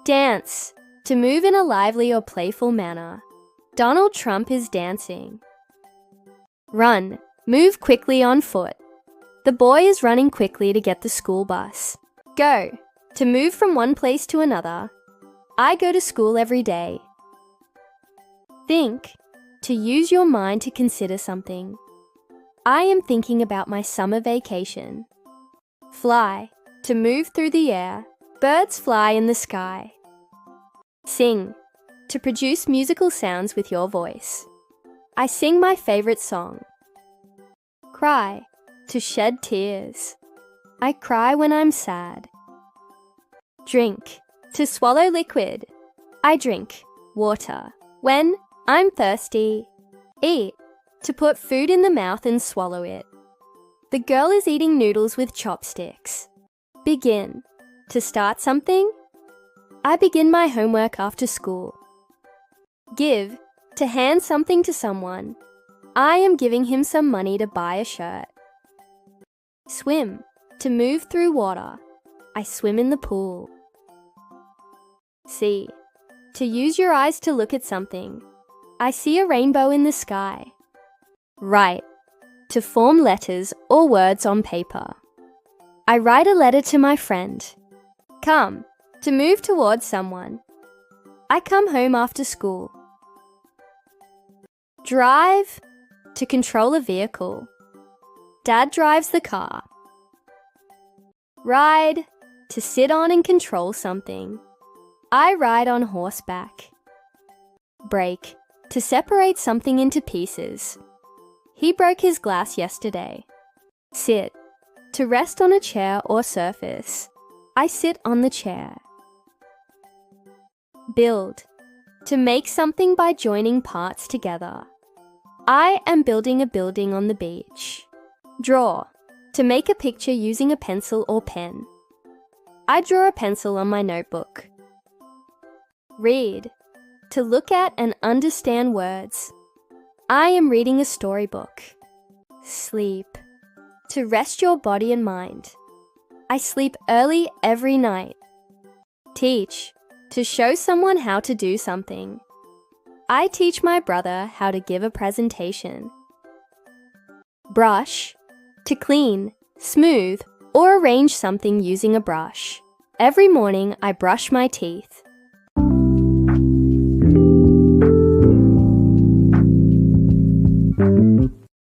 Dance, to move in a lively or playful manner. Donald Trump is dancing. Run, move quickly on foot. The boy is running quickly to get the school bus. Go, to move from one place to another. I go to school every day. Think, to use your mind to consider something. I am thinking about my summer vacation. Fly, to move through the air. Birds fly in the sky. Sing, to produce musical sounds with your voice. I sing my favorite song. Cry, to shed tears. I cry when I'm sad. Drink, to swallow liquid. I drink water when I'm thirsty. Eat, to put food in the mouth and swallow it. The girl is eating noodles with chopsticks. Begin, to start something. I begin my homework after school. Give, to hand something to someone. I am giving him some money to buy a shirt. Swim, to move through water. I swim in the pool. See, to use your eyes to look at something. I see a rainbow in the sky. Write, to form letters or words on paper. I write a letter to my friend. Come, to move towards someone. I come home after school. Drive, to control a vehicle. Dad drives the car. Ride, to sit on and control something. I ride on horseback. Break, to separate something into pieces. He broke his glass yesterday. Sit, to rest on a chair or surface. I sit on the chair. Build, to make something by joining parts together. I am building a building on the beach. Draw, to make a picture using a pencil or pen. I draw a pencil on my notebook. Read, to look at and understand words. I am reading a storybook. Sleep, to rest your body and mind. I sleep early every night. Teach, to show someone how to do something. I teach my brother how to give a presentation. Brush, to clean, smooth, or arrange something using a brush. Every morning I brush my teeth.